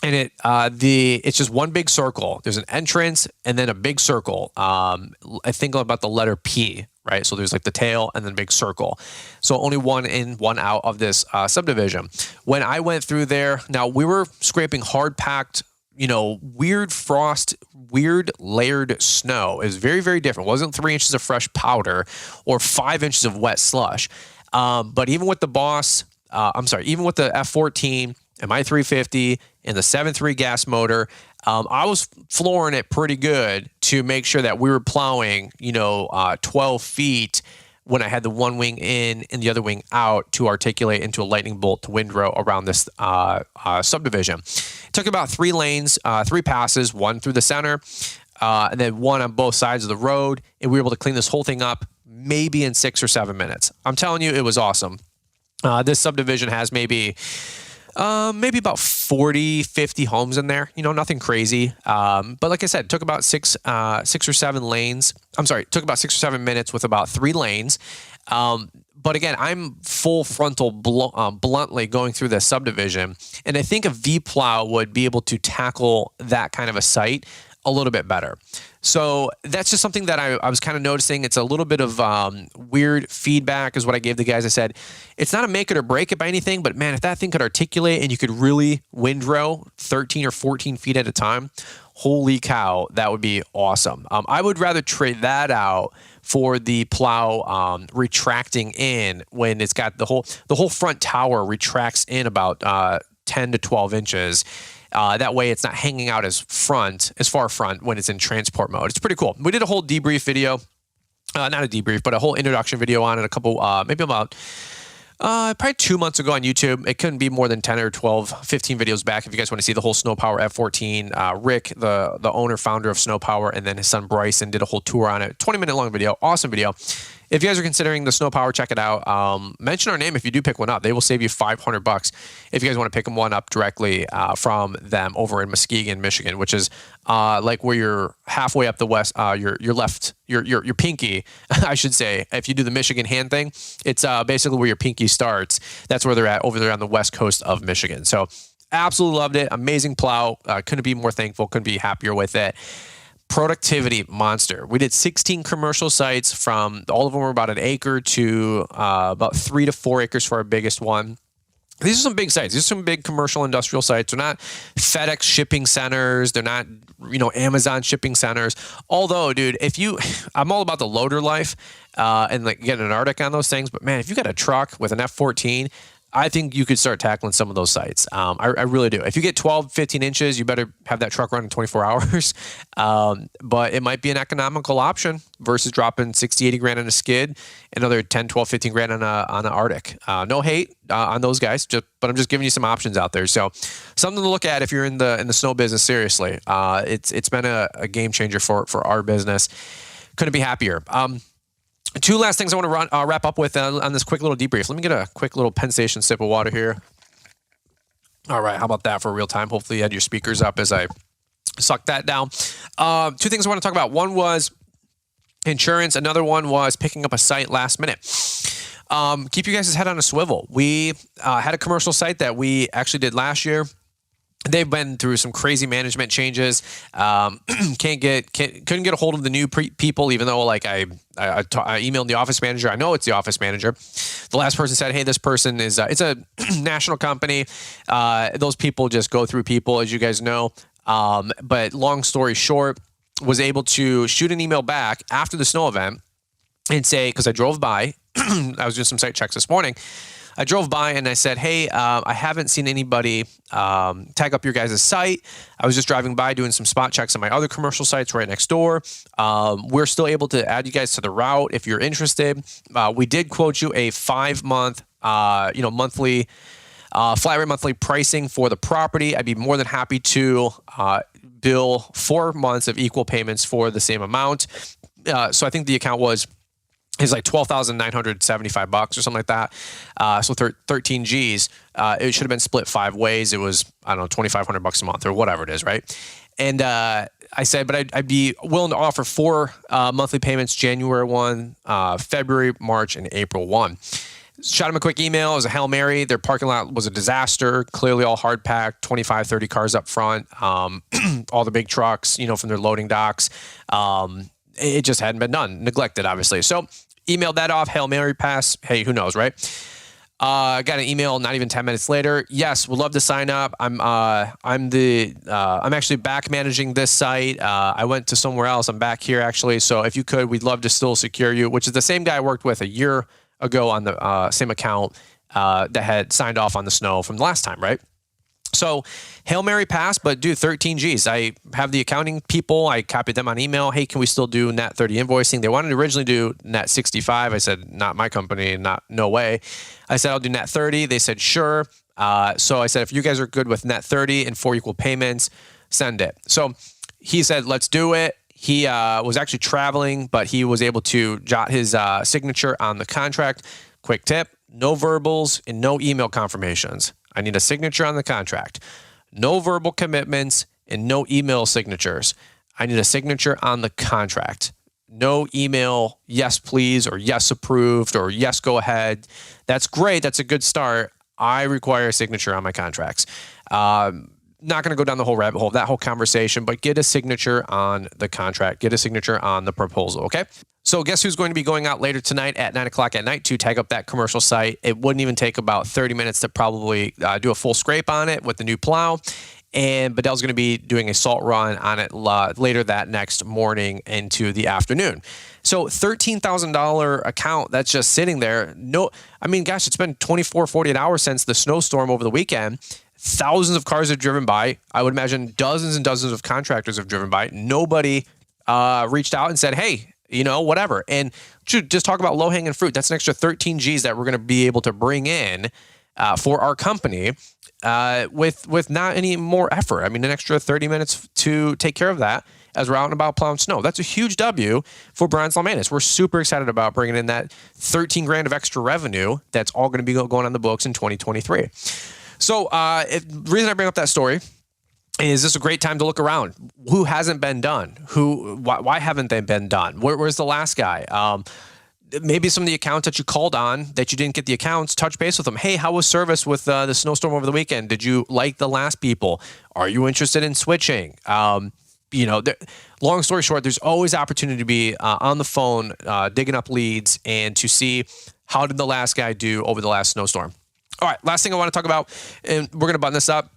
and it's just one big circle. There's an entrance and then a big circle. I think about the letter P, right? So there's like the tail and then a big circle. So only one in, one out of this subdivision. When I went through there, now we were scraping hard packed, weird frost, weird layered snow. It was very, very different. It wasn't 3 inches of fresh powder or 5 inches of wet slush. But even with the even with the F14 and my 350 and the 7.3 gas motor, I was flooring it pretty good to make sure that we were plowing, 12 feet when I had the one wing in and the other wing out to articulate into a lightning bolt to windrow around this subdivision. It took about 3 lanes, 3 passes, one through the center, and then one on both sides of the road. And we were able to clean this whole thing up maybe in 6 or 7 minutes. I'm telling you, it was awesome. This subdivision has maybe about 40, 50 homes in there, nothing crazy. But like I said, it took about 6 or 7 lanes. It took about 6 or 7 minutes with about 3 lanes. But again, I'm full frontal bluntly going through this subdivision. And I think a V plow would be able to tackle that kind of a site a little bit better. So that's just something that I was kind of noticing. It's a little bit of weird feedback is what I gave the guys. I said, it's not a make it or break it by anything, but man, if that thing could articulate and you could really windrow 13 or 14 feet at a time, holy cow, that would be awesome. I would rather trade that out for the plow retracting in when it's got the whole front tower retracts in about 10 to 12 inches. That way it's not hanging out as far front when it's in transport mode. It's pretty cool. We did a whole debrief video, not a debrief, but a whole introduction video on it a couple, maybe about probably 2 months ago on YouTube. It couldn't be more than 10 or 12, 15 videos back if you guys want to see the whole SnoPower F14. Rick, the owner, founder of SnoPower, and then his son Bryson did a whole tour on it. 20-minute long video. Awesome video. If you guys are considering the SnoPower, check it out. Mention our name if you do pick one up. They will save you $500 if you guys want to pick one up directly from them over in Muskegon, Michigan, which is like where you're halfway up the west. Your left, your pinky, I should say. If you do the Michigan hand thing, it's basically where your pinky starts. That's where they're at over there on the west coast of Michigan. So absolutely loved it. Amazing plow. Couldn't be more thankful. Couldn't be happier with it. Productivity monster. We did 16 commercial sites from all of them were about an acre to about 3 to 4 acres for our biggest one. These are some big sites. These are some big commercial industrial sites. They're not FedEx shipping centers. They're not, Amazon shipping centers. Although, dude, I'm all about the loader life and like getting an Arctic on those things. But man, if you got a truck with an F14, I think you could start tackling some of those sites. I really do. If you get 12, 15 inches, you better have that truck running 24 hours. But it might be an economical option versus dropping 60, 80 grand on a skid, another 10, 12, 15 grand on an Arctic. No hate on those guys, but I'm just giving you some options out there. So something to look at if you're in the snow business, seriously. It's been a game changer for our business. Couldn't be happier. Two last things I want to wrap up with on this quick little debrief. Let me get a quick little Penn Station sip of water here. All right, how about that for real time? Hopefully you had your speakers up as I suck that down. Two things I want to talk about. One was insurance. Another one was picking up a site last minute. Keep you guys' head on a swivel. We had a commercial site that we actually did last year. They've been through some crazy management changes. Couldn't get a hold of the new people, even though I emailed the office manager. I know it's the office manager. The last person said, "Hey, this person is it's a national company. Those people just go through people, as you guys know." But long story short, was able to shoot an email back after the snow event and say, because I drove by, I was doing some site checks this morning. I drove by and I said, "Hey, I haven't seen anybody tag up your guys' site. I was just driving by doing some spot checks on my other commercial sites right next door. We're still able to add you guys to the route if you're interested. We did quote you a 5-month, monthly, flat rate monthly pricing for the property. I'd be more than happy to bill 4 months of equal payments for the same amount." So I think the account is like $12,975 or something like that. So 13 G's. It should have been split 5 ways. It was, I don't know, $2,500 a month or whatever it is, right? And I said, but I'd be willing to offer 4 monthly payments: January 1, February, March, and April 1. Shot him a quick email. It was a Hail Mary. Their parking lot was a disaster. Clearly all hard packed, 25, 30 cars up front. All the big trucks, from their loading docks. It just hadn't been done. Neglected, obviously. So emailed that off. Hail Mary pass. Hey, who knows, right? Got an email not even 10 minutes later. Yes, would love to sign up. I'm actually back managing this site. I went to somewhere else. I'm back here actually. So if you could, we'd love to still secure you, which is the same guy I worked with a year ago on the same account that had signed off on the snow from the last time, right? So Hail Mary pass, but dude, 13 G's. I have the accounting people. I copied them on email. Hey, can we still do net 30 invoicing? They wanted to originally do net 65. I said, not my company, no way. I said, I'll do net 30. They said, sure. So I said, if you guys are good with net 30 and 4 equal payments, send it. So he said, let's do it. He was actually traveling, but he was able to jot his signature on the contract. Quick tip, no verbals and no email confirmations. I need a signature on the contract. No verbal commitments and no email signatures. I need a signature on the contract. No email, yes, please, or yes, approved, or yes, go ahead. That's great. That's a good start. I require a signature on my contracts. Not going to go down the whole rabbit hole of that whole conversation, but get a signature on the contract. Get a signature on the proposal, okay? So guess who's going to be going out later tonight at 9 o'clock at night to tag up that commercial site? It wouldn't even take about 30 minutes to probably do a full scrape on it with the new plow. And Bedell's going to be doing a salt run on it later that next morning into the afternoon. So $13,000 account that's just sitting there. It's been 24, 48 hours since the snowstorm over the weekend. Thousands of cars have driven by. I would imagine dozens and dozens of contractors have driven by. Nobody reached out and said, hey, whatever. And just talk about low-hanging fruit. That's an extra 13 G's that we're going to be able to bring in for our company with not any more effort. An extra 30 minutes to take care of that as we're out and about plowing snow. That's a huge W for Brian's Law Maintenance. We're super excited about bringing in that 13 grand of extra revenue that's all going to be going on the books in 2023. So the reason I bring up that story is this a great time to look around. Who hasn't been done? Why haven't they been done? Where's the last guy? Maybe some of the accounts that you called on that you didn't get the accounts, touch base with them. Hey, how was service with the snowstorm over the weekend? Did you like the last people? Are you interested in switching? Long story short, there's always opportunity to be on the phone, digging up leads and to see how did the last guy do over the last snowstorm. All right, last thing I want to talk about, and we're going to button this up.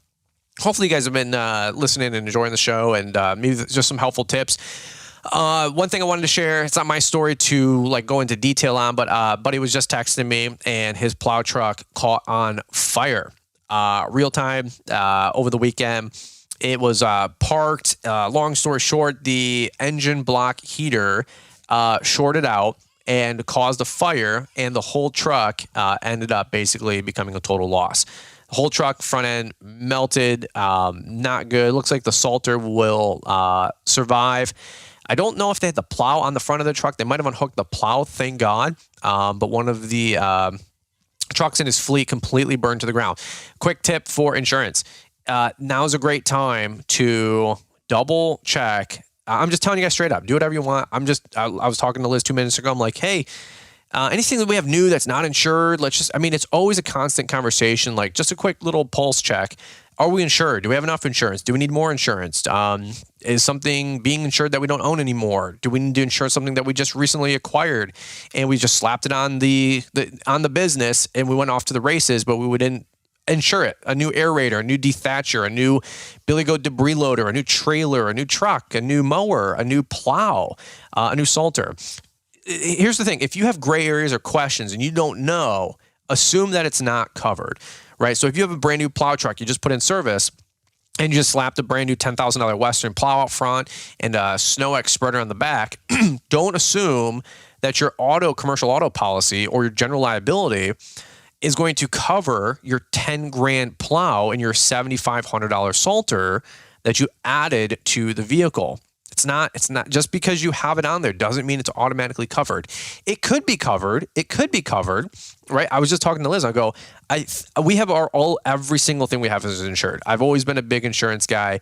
Hopefully you guys have been listening and enjoying the show and maybe just some helpful tips. One thing I wanted to share, it's not my story to go into detail on, but buddy was just texting me and his plow truck caught on fire. Real time over the weekend. It was parked. Long story short, the engine block heater shorted out and caused a fire, and the whole truck ended up basically becoming a total loss. The whole truck front end melted, not good. Looks like the salter will survive. I don't know if they had the plow on the front of the truck. They might have unhooked the plow, thank God. But one of the trucks in his fleet completely burned to the ground. Quick tip for insurance. Now's a great time to double check. I'm just telling you guys straight up, do whatever you want. I was talking to Liz 2 minutes ago. I'm like, hey, anything that we have new that's not insured, it's always a constant conversation, just a quick little pulse check. Are we insured? Do we have enough insurance? Do we need more insurance? Is something being insured that we don't own anymore? Do we need to insure something that we just recently acquired and we just slapped it on the business and we went off to the races, but we didn't insure it? A new aerator, a new dethatcher, a new billy goat debris loader, a new trailer, a new truck, a new mower, a new plow, a new salter. Here's the thing. If you have gray areas or questions and you don't know, assume that it's not covered, right? So if you have a brand new plow truck, you just put in service and you just slapped a brand new $10,000 Western plow out front and a SnowX spreader on the back, don't assume that your commercial auto policy or your general liability is going to cover your 10 grand plow and your $7,500 salter that you added to the vehicle. It's not just because you have it on there doesn't mean it's automatically covered. It could be covered. Right? I was just talking to Liz. I go, we have every single thing we have is insured. I've always been a big insurance guy.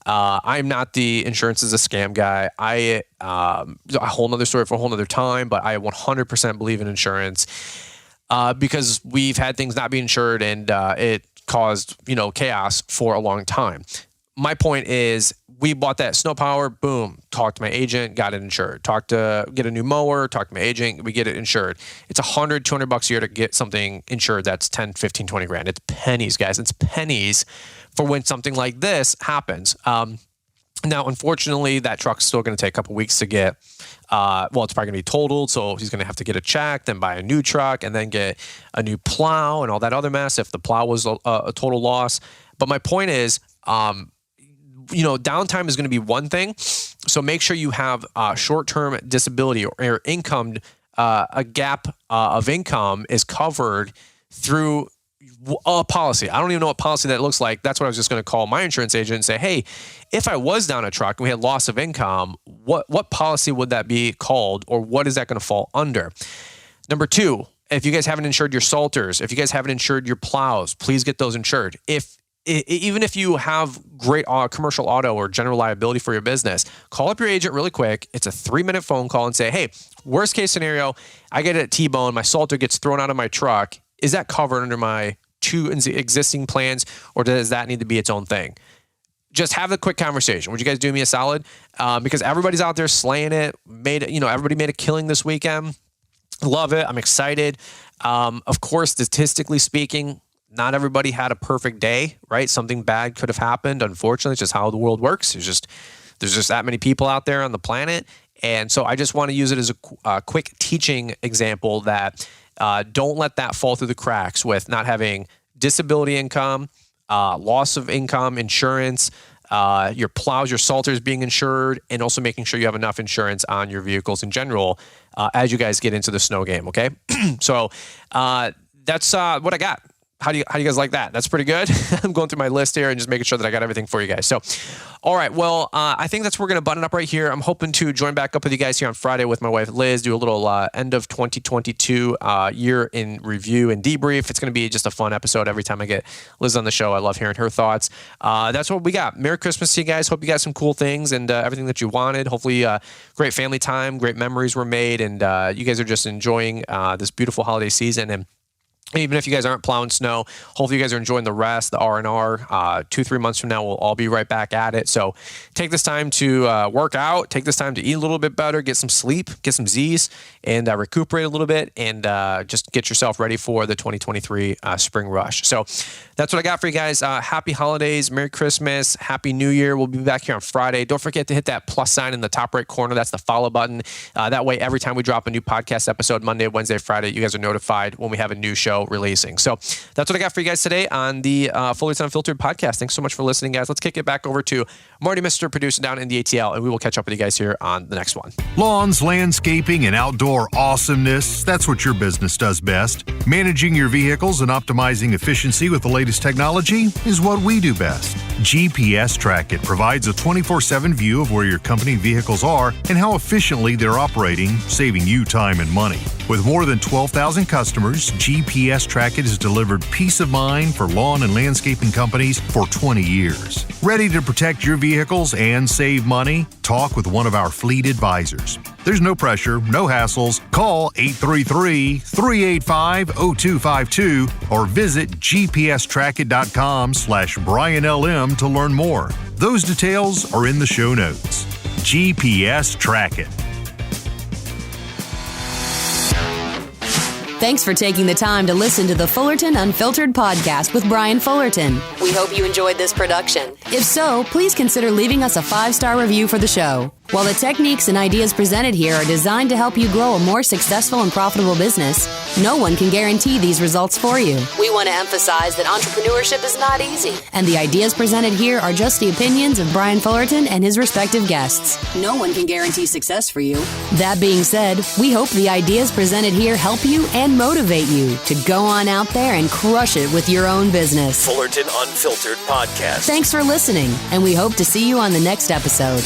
I'm not the insurance is a scam guy. A whole nother story for a whole nother time, but I 100% believe in insurance because we've had things not be insured and it caused, chaos for a long time. My point is we bought that SnoPower, boom, talked to my agent, got it insured. Get a new mower, talk to my agent, we get it insured. It's $100, $200 a year to get something insured that's 10, 15, 20 grand. It's pennies, guys. It's pennies for when something like this happens. Now, unfortunately, that truck's still going to take a couple weeks to get, it's probably going to be totaled, so he's going to have to get it checked, then buy a new truck, and then get a new plow and all that other mess if the plow was a total loss. But my point is, downtime is going to be one thing. So make sure you have short-term disability or income, a gap of income is covered through a policy. I don't even know what policy that looks like. That's what I was just going to call my insurance agent and say, hey, if I was down a truck and we had loss of income, what policy would that be called, or what is that going to fall under? Number two, if you guys haven't insured your salters, if you guys haven't insured your plows, please get those insured. Even if you have great commercial auto or general liability for your business, call up your agent really quick. It's a 3-minute phone call and say, hey, worst case scenario, I get a T-bone, my salter gets thrown out of my truck. Is that covered under my 2 existing plans, or does that need to be its own thing? Just have a quick conversation. Would you guys do me a solid? Because everybody's out there slaying it. Everybody made a killing this weekend. Love it. I'm excited. Of course, statistically speaking, not everybody had a perfect day, right? Something bad could have happened. Unfortunately, it's just how the world works. There's just that many people out there on the planet. And so I just want to use it as a quick teaching example that don't let that fall through the cracks with not having disability income, loss of income, insurance, your plows, your salters being insured, and also making sure you have enough insurance on your vehicles in general as you guys get into the snow game, okay? So that's what I got. How do you guys like that? That's pretty good. I'm going through my list here and just making sure that I got everything for you guys. So, all right. Well, I think that's where we're going to button up right here. I'm hoping to join back up with you guys here on Friday with my wife, Liz, do a little end of 2022 year in review and debrief. It's going to be just a fun episode every time I get Liz on the show. I love hearing her thoughts. That's what we got. Merry Christmas to you guys. Hope you got some cool things and everything that you wanted. Hopefully great family time, great memories were made, and you guys are just enjoying this beautiful holiday season. And even if you guys aren't plowing snow, hopefully you guys are enjoying the rest, the R&R. 2-3 months from now, we'll all be right back at it. So take this time to work out, take this time to eat a little bit better, get some sleep, get some Z's, and recuperate a little bit, and just get yourself ready for the 2023 spring rush. So that's what I got for you guys. Happy holidays, Merry Christmas, Happy New Year. We'll be back here on Friday. Don't forget to hit that plus sign in the top right corner. That's the follow button. That way, every time we drop a new podcast episode, Monday, Wednesday, Friday, you guys are notified when we have a new show releasing. So that's what I got for you guys today on the Fullerton Unfiltered podcast. Thanks so much for listening, guys. Let's kick it back over to Marty, Mr. Producer down in the ATL, and we will catch up with you guys here on the next one. Lawns, landscaping, and outdoor awesomeness, that's what your business does best. Managing your vehicles and optimizing efficiency with the latest technology is what we do best. GPS Track It provides a 24/7 view of where your company vehicles are and how efficiently they're operating, saving you time and money. With more than 12,000 customers, GPS Track It has delivered peace of mind for lawn and landscaping companies for 20 years. Ready to protect your vehicles and save money? Talk with one of our fleet advisors. There's no pressure, no hassles. Call 833-385-0252 or visit gpstrackit.com/BrianLM to learn more. Those details are in the show notes. GPS Track It. Thanks for taking the time to listen to the Fullerton Unfiltered podcast with Brian Fullerton. We hope you enjoyed this production. If so, please consider leaving us a 5-star review for the show. While the techniques and ideas presented here are designed to help you grow a more successful and profitable business, no one can guarantee these results for you. We want to emphasize that entrepreneurship is not easy, and the ideas presented here are just the opinions of Brian Fullerton and his respective guests. No one can guarantee success for you. That being said, we hope the ideas presented here help you and motivate you to go on out there and crush it with your own business. Fullerton Unfiltered Podcast. Thanks for listening, and we hope to see you on the next episode.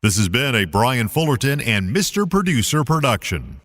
This has been a Brian Fullerton and Mr. Producer production.